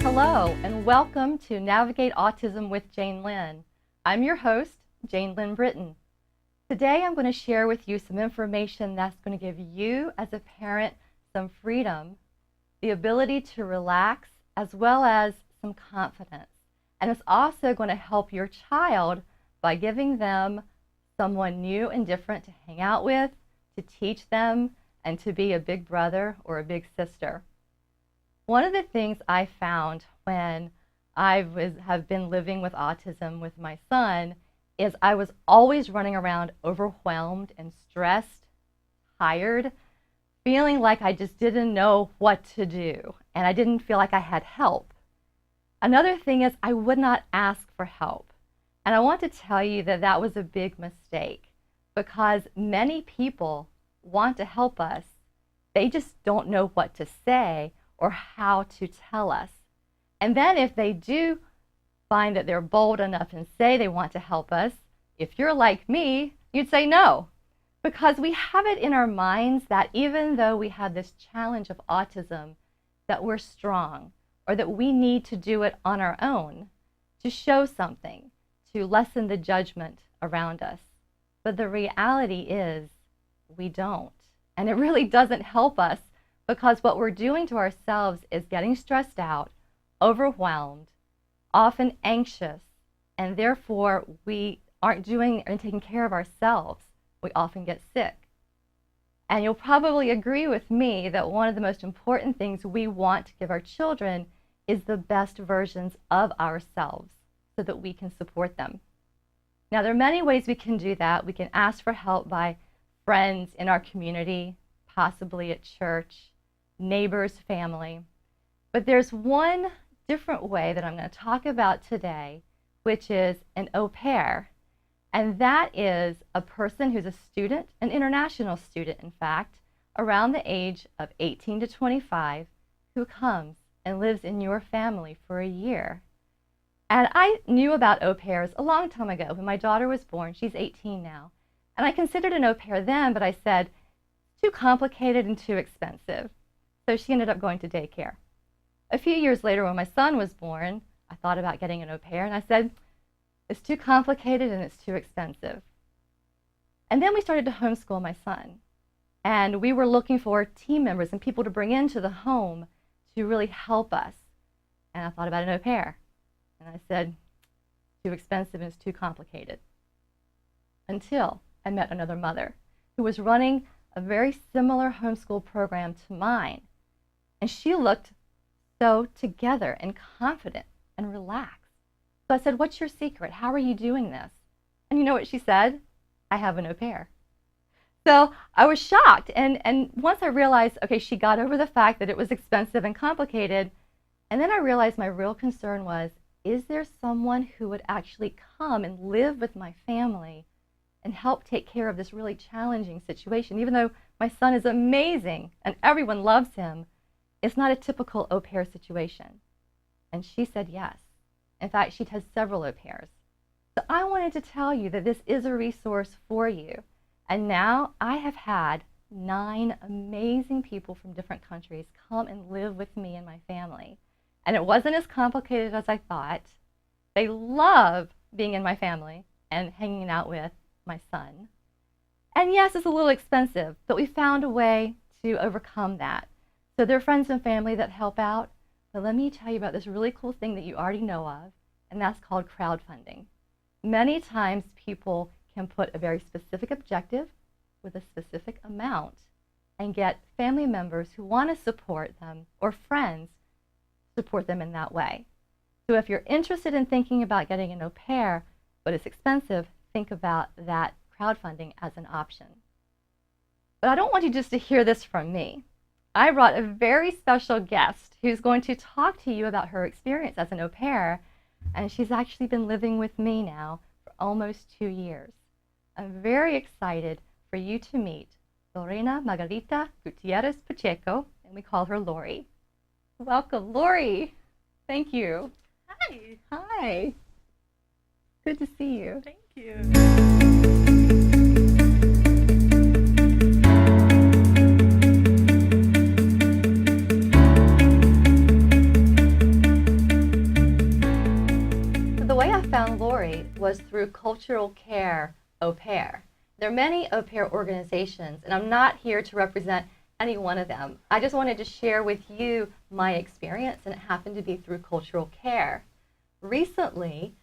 Hello, and welcome to Navigate Autism with Jane Lynn. I'm your host, Jane Lynn Britton. Today I'm going to share with you some information that's going to give you as a parent some freedom, the ability to relax, as well as some confidence. And it's also going to help your child by giving them someone new and different to hang out with, to teach them, and to be a big brother or a big sister. One of the things I found when I have been living with autism with my son is I was always running around overwhelmed and stressed, tired, feeling like I just didn't know what to do, and I didn't feel like I had help. Another thing is I would not ask for help. And I want to tell you that that was a big mistake because many people want to help us. They just don't know what to say or how to tell us. And then if they do find that they're bold enough and say they want to help us, if you're like me, you'd say no. Because we have it in our minds that even though we have this challenge of autism, that we're strong or that we need to do it on our own to show something, to lessen the judgment around us. But the reality is we don't. And it really doesn't help us because what we're doing to ourselves is getting stressed out, overwhelmed, often anxious, and therefore we aren't doing and taking care of ourselves. We often get sick. And you'll probably agree with me that one of the most important things we want to give our children is the best versions of ourselves so that we can support them. Now, there are many ways we can do that. We can ask for help by friends in our community, possibly at church, neighbors, family. But there's one different way that I'm going to talk about today, which is an au pair. And that is a person who's a student, an international student, in fact, around the age of 18 to 25, who comes and lives in your family for a year. And I knew about au pairs a long time ago. When my daughter was born, she's 18 now, and I considered an au pair then, but I said, too complicated and too expensive. So she ended up going to daycare. A few years later, when my son was born, I thought about getting an au pair, and I said, it's too complicated and it's too expensive. And then we started to homeschool my son, and we were looking for team members and people to bring into the home to really help us. And I thought about an au pair, and I said, too expensive and it's too complicated. Until I met another mother who was running a very similar homeschool program to mine. And she looked so together and confident and relaxed. So I said, what's your secret? How are you doing this? And you know what she said? I have an au pair. So I was shocked. And once I realized, okay, she got over the fact that it was expensive and complicated. And then I realized my real concern was, is there someone who would actually come and live with my family and help take care of this really challenging situation? Even though my son is amazing and everyone loves him, it's not a typical au pair situation. And she said yes. In fact, she has several au pairs. So I wanted to tell you that this is a resource for you. And now I have had 9 amazing people from different countries come and live with me and my family. And it wasn't as complicated as I thought. They love being in my family and hanging out with my son. And yes, it's a little expensive, but we found a way to overcome that. So there are friends and family that help out. But let me tell you about this really cool thing that you already know of, and that's called crowdfunding. Many times people can put a very specific objective with a specific amount and get family members who want to support them or friends support them in that way. So if you're interested in thinking about getting an au pair, but it's expensive, think about that crowdfunding as an option. But I don't want you just to hear this from me. I brought a very special guest who's going to talk to you about her experience as an au pair, and she's actually been living with me now for almost 2 years. I'm very excited for you to meet Lorena Margarita Gutierrez Pacheco, and we call her Lori. Welcome, Lori. Thank you. Hi. Hi. Good to see you. Thank you. was through Cultural Care Au Pair. There are many au pair organizations, and I'm not here to represent any one of them. I just wanted to share with you my experience, and it happened to be through Cultural Care. Recently,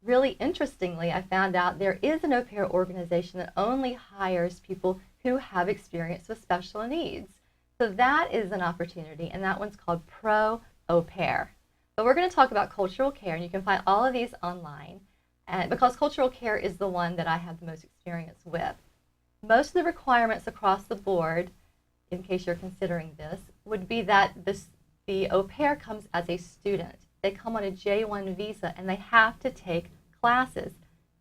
really interestingly, I found out there is an au pair organization that only hires people who have experience with special needs. So that is an opportunity, and that one's called Pro Au Pair. But we're going to talk about Cultural Care, and you can find all of these online, and because Cultural Care is the one that I have the most experience with. Most of the requirements across the board, in case you're considering this, would be that the au pair comes as a student. They come on a J1 visa, and they have to take classes.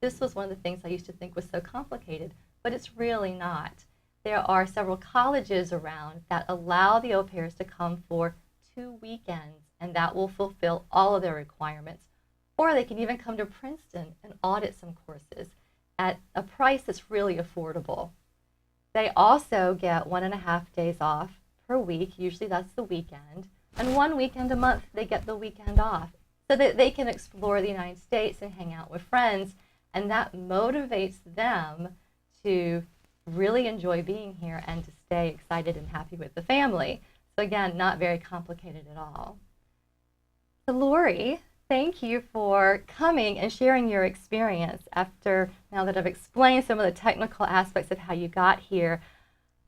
This was one of the things I used to think was so complicated, but it's really not. There are several colleges around that allow the au pairs to come for 2 weekends, and that will fulfill all of their requirements. Or they can even come to Princeton and audit some courses at a price that's really affordable. They also get 1.5 days off per week. Usually that's the weekend. And 1 weekend a month, they get the weekend off so that they can explore the United States and hang out with friends. And that motivates them to really enjoy being here and to stay excited and happy with the family. So again, not very complicated at all. So Lori, thank you for coming and sharing your experience now that I've explained some of the technical aspects of how you got here.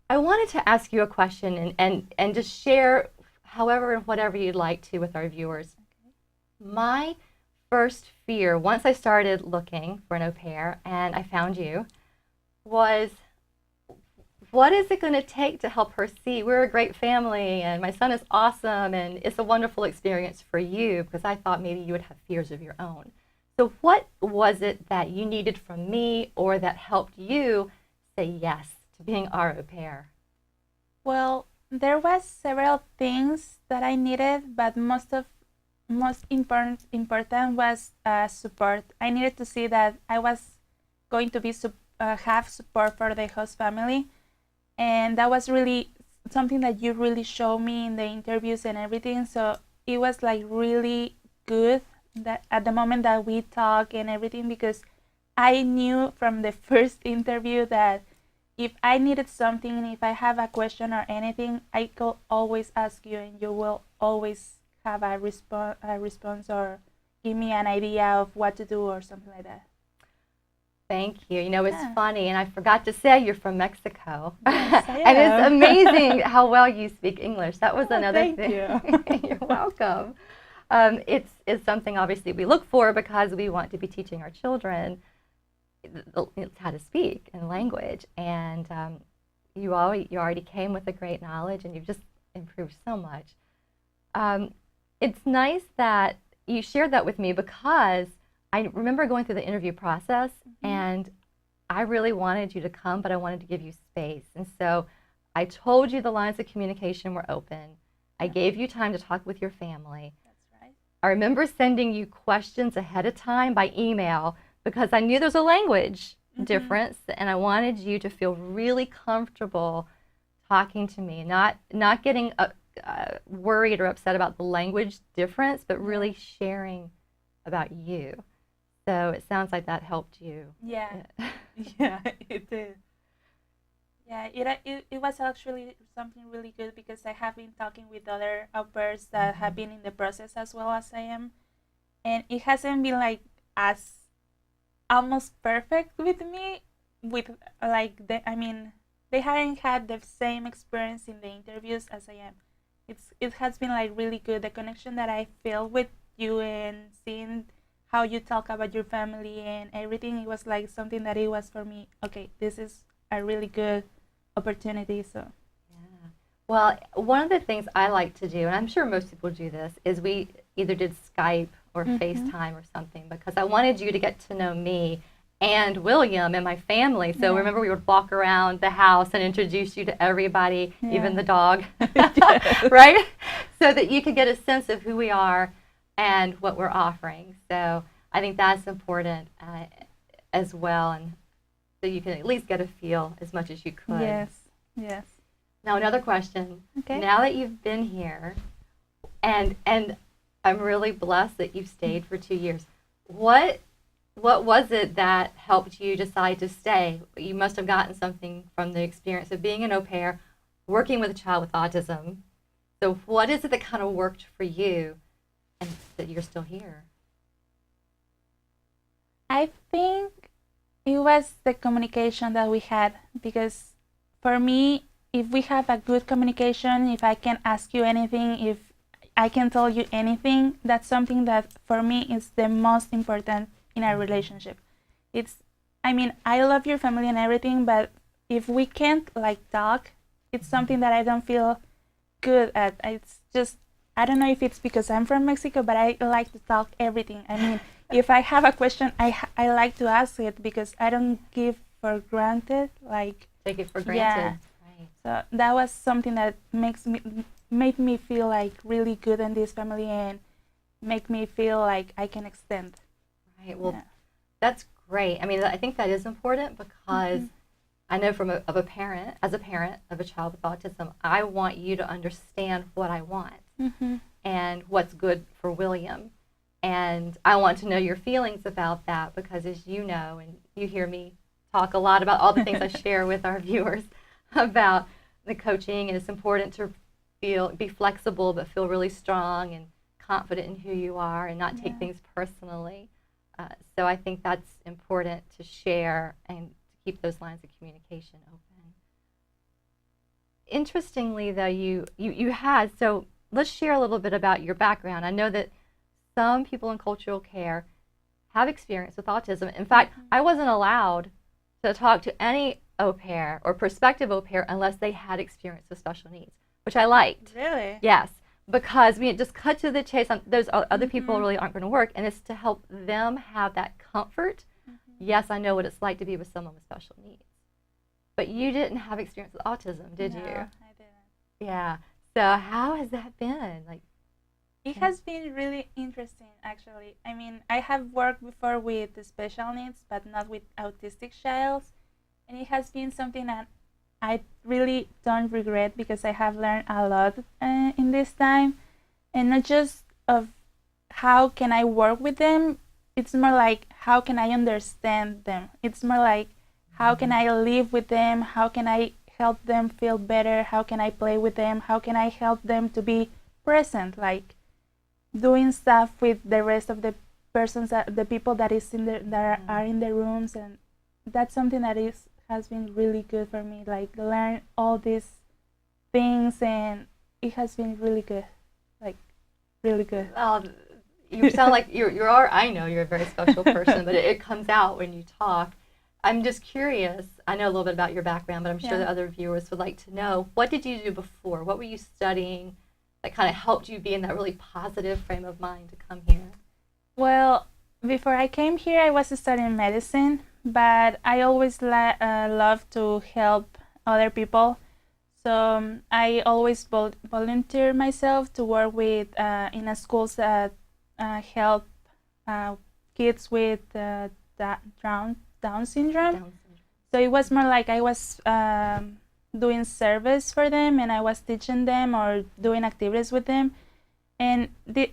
I wanted to ask you a question and just share however and whatever you'd like to with our viewers. Okay. My first fear, once I started looking for an au pair and I found you, was what is it going to take to help her see we're a great family and my son is awesome and it's a wonderful experience for you, because I thought maybe you would have fears of your own. So what was it that you needed from me or that helped you say yes to being our au pair? Well, there was several things that I needed, but most important was support. I needed to see that I was going to be have support for the host family. And that was really something that you really showed me in the interviews and everything. So it was like really good that at the moment that we talk and everything, because I knew from the first interview that if I needed something, if I have a question or anything, I could always ask you and you will always have a response or give me an idea of what to do or something like that. Thank you. You know, it's funny, and I forgot to say you're from Mexico. Yes, I am. And it's amazing how well you speak English. That was another thank thing. You. You're welcome. It's something obviously we look for because we want to be teaching our children how to speak and language. And you already came with a great knowledge, and you've just improved so much. It's nice that you shared that with me, because I remember going through the interview process, and I really wanted you to come, but I wanted to give you space. And so I told you the lines of communication were open. I gave you time to talk with your family. That's right. I remember sending you questions ahead of time by email because I knew there's a language difference, and I wanted you to feel really comfortable talking to me, not getting worried or upset about the language difference, but really sharing about you. So it sounds like that helped you. Yeah, yeah, it did. Yeah, it was actually something really good, because I have been talking with other au pairs that have been in the process as well as I am, and it hasn't been like as almost perfect with me. With like they haven't had the same experience in the interviews as I am. It has been like really good. The connection that I feel with you and seeing how you talk about your family and everything, it was like something that it was for me, okay, this is a really good opportunity. So yeah. Well, one of the things I like to do, and I'm sure most people do this, is we either did Skype or FaceTime or something, because I wanted you to get to know me and William and my family. So remember, we would walk around the house and introduce you to everybody, even the dog, right? So that you could get a sense of who we are and what we're offering. So I think that's important as well, and so you can at least get a feel as much as you could. Yes. Now another question. Okay. Now that you've been here, and I'm really blessed that you've stayed for 2 years, what what was it that helped you decide to stay? You must have gotten something from the experience of being an au pair, working with a child with autism. So what is it that kind of worked for you and that you're still here? I think it was the communication that we had, because for me, if we have a good communication, if I can ask you anything, if I can tell you anything, that's something that for me is the most important in a relationship. I mean, I love your family and everything, but if we can't like talk, it's something that I don't feel good at. It's just, I don't know if it's because I'm from Mexico, but I like to talk everything. I mean, if I have a question, I like to ask it, because I don't give for granted, like, Take it for yeah. granted. Right. So that was something that made me feel like really good in this family, and make me feel like I can extend. Right. Well, Yeah. that's great. I mean, I think that is important because I know as a parent of a child with autism, I want you to understand what I want and what's good for William. And I want to know your feelings about that, because as you know, and you hear me talk a lot about all the things I share with our viewers about the coaching, and it's important to be flexible but feel really strong and confident in who you are and not take things personally. So I think that's important to share and to keep those lines of communication open. Interestingly, though, you had, so let's share a little bit about your background. I know that some people in cultural care have experience with autism. In fact, I wasn't allowed to talk to any au pair or prospective au pair unless they had experience with special needs, which I liked. Really? Yes, because we just cut to the chase. Those other people really aren't going to work, and it's to help them have that comfort. Yes, I know what it's like to be with someone with special needs. But you didn't have experience with autism, did you? No, I didn't. Yeah. So how has that been? Like, it has been really interesting, actually. I mean, I have worked before with the special needs, but not with autistic childs, and it has been something that I really don't regret, because I have learned a lot in this time, and not just of how can I work with them. It's more like how can I understand them. It's more like how can I live with them, how can I help them feel better, how can I play with them, how can I help them to be present, like doing stuff with the rest of the persons, the people that is in the that are in the rooms. And that's something that has been really good for me, like learn all these things, and it has been really good, like really good. you sound like I know you're a very special person, but it comes out when you talk. I'm just curious. I know a little bit about your background, but I'm sure that other viewers would like to know, what did you do before? What were you studying that kind of helped you be in that really positive frame of mind to come here? Well, before I came here, I was studying medicine, but I always loved to help other people. So I always volunteer myself to work with in a schools that help kids with Down syndrome. So it was more like I was doing service for them, and I was teaching them or doing activities with them. And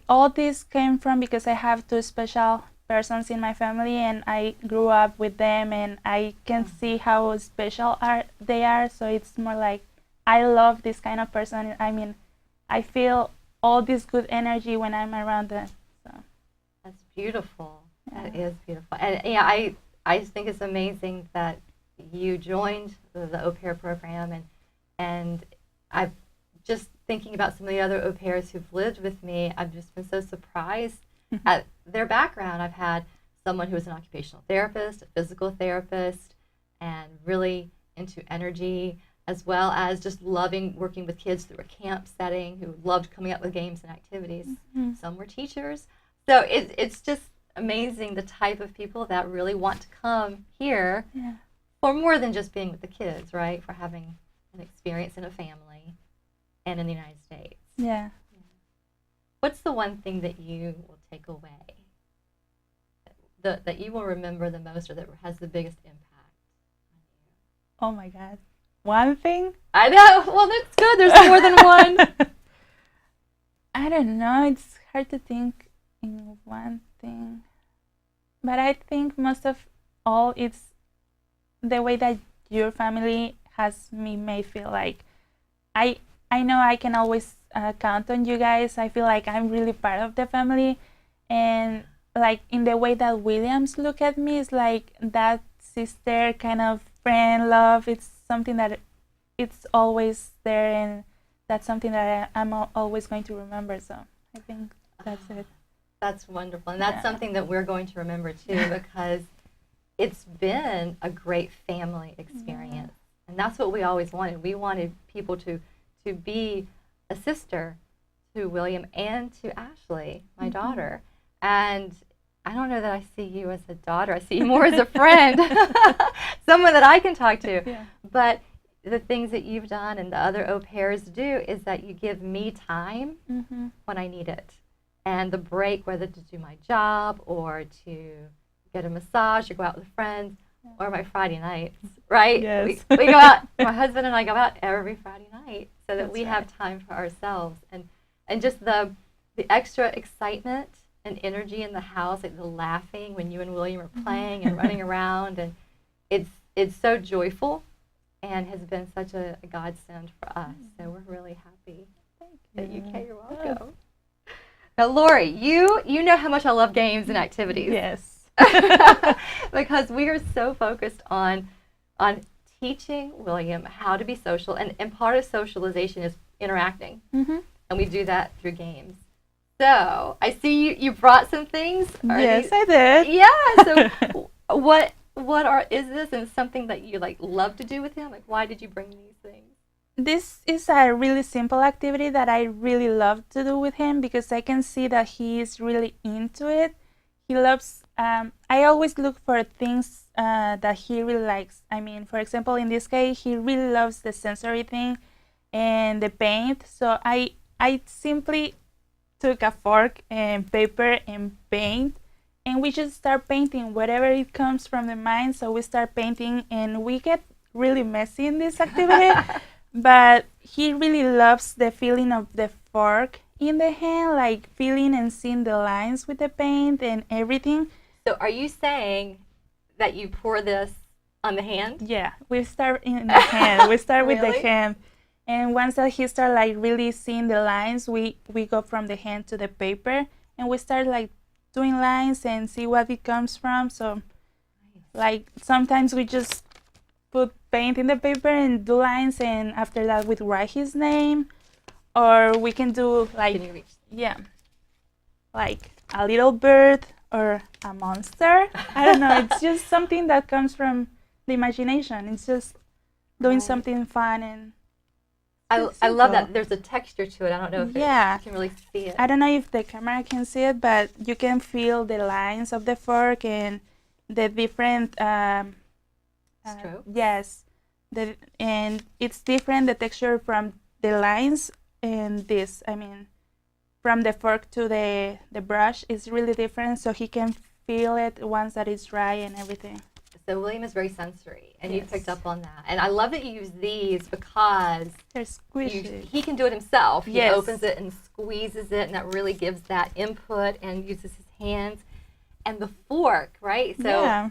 all this came from because I have two special persons in my family, and I grew up with them, and I can see how special they are. So it's more like I love this kind of person. I mean, I feel all this good energy when I'm around them. So that's beautiful. Yeah. That is beautiful. And yeah, I just think it's amazing that you joined the au pair program, and I've just thinking about some of the other au pairs who've lived with me, I've just been so surprised at their background. I've had someone who was an occupational therapist, a physical therapist, and really into energy, as well as just loving working with kids through a camp setting, who loved coming up with games and activities. Some were teachers. So it's just amazing the type of people that really want to come here for more than just being with the kids, right? For having an experience in a family and in the United States. Yeah. What's the one thing that you will take away, that you will remember the most, or that has the biggest impact on you? Oh my God. One thing? I know. Well, that's good. There's more than one. I don't know. It's hard to think in one thing. but I think most of all it's the way that your family has me made feel like I I know I can always count on you guys. I feel like I'm really part of the family, and like in the way that Williams look at me is like that sister kind of friend love. It's something that it's always there, and that's something that I'm always going to remember. So I think that's it. That's wonderful. And that's something that we're going to remember too, because it's been a great family experience. And that's what we always wanted. We wanted people to be a sister to William and to Ashley, my daughter. And I don't know that I see you as a daughter. I see you more as a friend, someone that I can talk to. Yeah. But the things that you've done and the other au pairs do is that you give me time when I need it. And the break, whether to do my job or to get a massage or go out with friends, or my Friday nights, right? Yes. We go out, my husband and I go out every Friday night so that we have time for ourselves. And just the extra excitement and energy in the house, like the laughing when you and William are playing and running around, and it's so joyful and has been such a godsend for us. So we're really happy that you came. You're welcome. Now, Lori, you know how much I love games and activities. Yes. Because we are so focused on teaching William how to be social, and part of socialization is interacting, and we do that through games. So I see you brought some things. Yes, I did. Yeah. So what is this, and something that you like love to do with him? Like, why did you bring these things? This is a really simple activity that I really love to do with him because I can see that he is really into it. He loves, I always look for things that he really likes. I mean, for example, in this case, he really loves the sensory thing and the paint. So I simply took a fork and paper and paint, and we just start painting whatever it comes from the mind. So we start painting, and we get really messy in this activity. But he really loves the feeling of the fork in the hand, like feeling and seeing the lines with the paint and everything. So are you saying that you pour this on the hand? Yeah, we start in the hand. We start with Really? the hand. And once that he start like really seeing the lines, we go from the hand to the paper, and we start like doing lines and see what it comes from. So like sometimes we just put paint in the paper and do lines, and after that we write his name, or we can do like, Can you reach? yeah, like a little bird or a monster. I don't know, it's just something that comes from the imagination. It's just doing something fun, and I love that there's a texture to it. I don't know if Yeah. you can really see it. I don't know if the camera can see it, but you can feel the lines of the fork and the different Strokes? yes, and it's different, the texture from the lines and this. I mean, from the fork to the brush is really different, so he can feel it once that it's dry and everything. So William is very sensory, and you Yes. picked up on that. And I love that you use these because They're squishy. he can do it himself. He Yes. opens it and squeezes it, and that really gives that input and uses his hands. And the fork, right? So Yeah.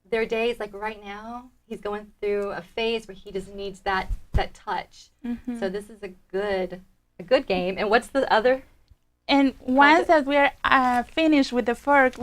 there are days like right now, he's going through a phase where he just needs that touch. Mhm. So this is a good game. And what's the other? And once that we're finished with the fork,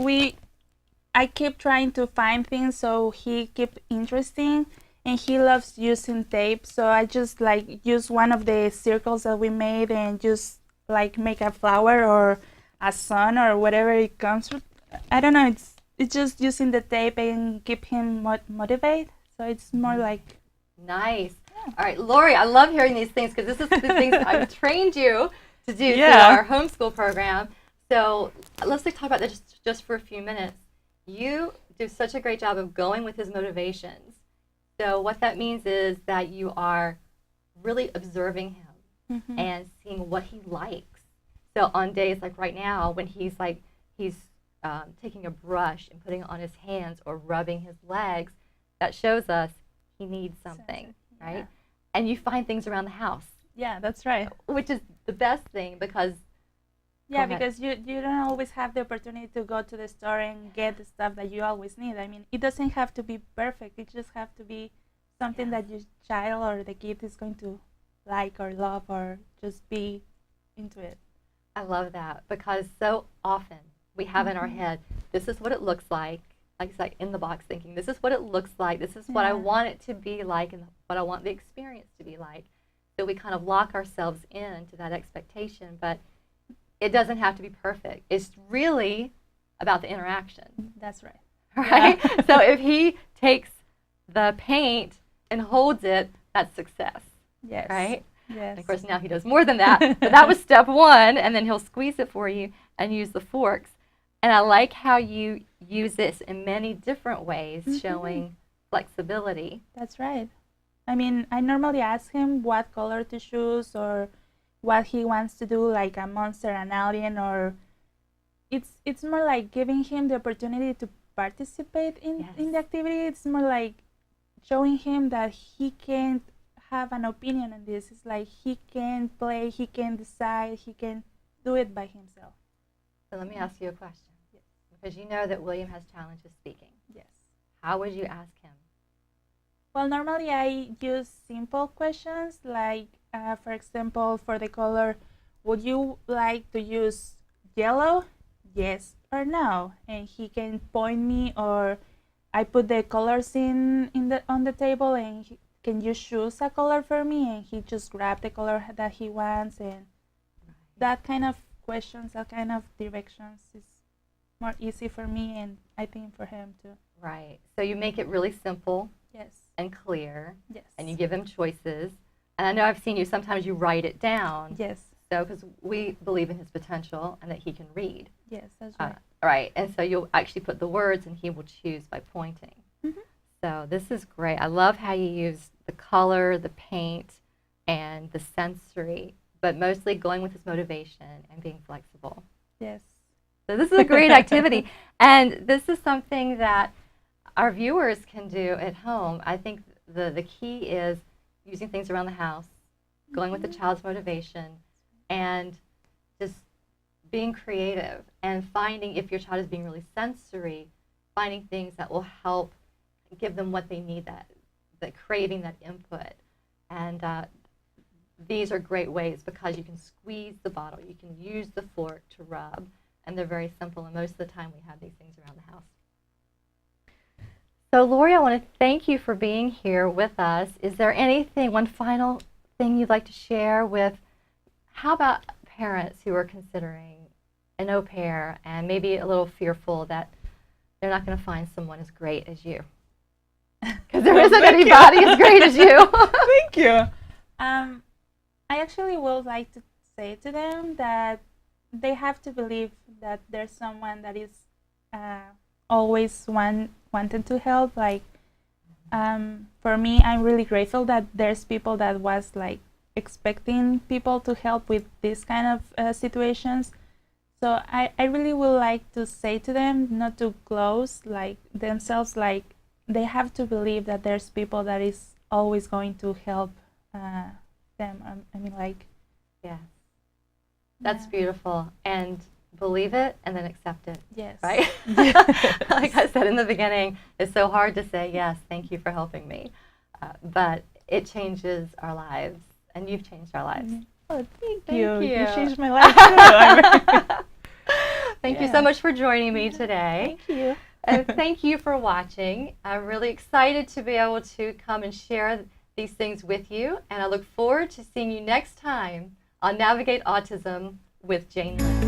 I keep trying to find things so he keep interesting, and he loves using tape. So I just like use one of the circles that we made and just like make a flower or a sun or whatever it comes with. I don't know. It's just using the tape and keep him motivated. So it's more like Nice. All right, Lori, I love hearing these things because this is the things I've trained you to do through our homeschool program. So let's talk about that just for a few minutes. You do such a great job of going with his motivations. So what that means is that you are really observing him and seeing what he likes. So on days like right now, when he's taking a brush and putting it on his hands or rubbing his legs, that shows us he needs something, right? Yeah. And you find things around the house, yeah, that's right. which is the best thing because Yeah, ahead. because you don't always have the opportunity to go to the store and get the stuff that you always need. I mean, it doesn't have to be perfect. It just have to be something Yes. that your child or the kid is going to like or love or just be into it. I love that because so often we have in our Mhm. head, this is what it looks like it's like in the box thinking, this is what it looks like, this is what I Yeah. want it to be like, and what I want the experience to be like. So we kind of lock ourselves into that expectation, but it doesn't have to be perfect. It's really about the interaction, That's right. right? Yeah. So if he takes the paint and holds it, that's success, Yes. right? Yes. And of course, now he does more than that, but that was step one, and then he'll squeeze it for you and use the forks. And I like how you use this in many different ways, Mhm. showing flexibility. That's right. I mean, I normally ask him what color to choose or what he wants to do, like a monster, an alien, or it's more like giving him the opportunity to participate in Yes. in the activity. It's more like showing him that he can have an opinion on this. It's like he can play, he can decide, he can do it by himself. So let me ask you a question, Yes. because you know that William has challenges speaking. Yes. How would you ask him? Well, normally I use simple questions like, for example, for the color, would you like to use yellow? Yes or no? And he can point me, or I put the colors in the on the table, and can you choose a color for me? And he just grab the color that he wants, and that kind of questions, that kind of directions is more easy for me, and I think for him too. Right. So you make it really simple Yes. and clear, Yes. and you give him choices. And I know I've seen you sometimes you write it down. Yes. So because we believe in his potential and that he can read. Yes, that's right. Right. And so you'll actually put the words, and he will choose by pointing. Mm-hmm. So this is great. I love how you use the color, the paint, and the sensory, but mostly going with his motivation and being flexible. Yes. So this is a great activity, and this is something that our viewers can do at home. I think the key is using things around the house, going with the child's motivation, and just being creative and finding, if your child is being really sensory, finding things that will help give them what they need, that craving, that input. And these are great ways because you can squeeze the bottle, you can use the fork to rub, and they're very simple, and most of the time we have these things around the house. So Lori, I want to thank you for being here with us. Is there anything, one final thing you'd like to share with, how about parents who are considering an au pair and maybe a little fearful that they're not going to find someone as great as you? Because there isn't anybody as great as you. Thank you. I actually would like to say to them that they have to believe that there's someone that is always wanted to help. Like, for me, I'm really grateful that there's people that was like expecting people to help with this kind of situations. So I really would like to say to them not to close like themselves, like they have to believe that there's people that is always going to help them. I mean, like, Yeah, that's yeah. beautiful. And believe it and then accept it. Yes. Right? Like I said in the beginning, it's so hard to say, yes, thank you for helping me. But it changes our lives, and you've changed our lives. Oh, thank Thank you. you. You changed my life too. Thank you Yeah. so much for joining me today. Thank you. And thank you for watching. I'm really excited to be able to come and share these things with you, and I look forward to seeing you next time on Navigate Autism with Jane Lynn.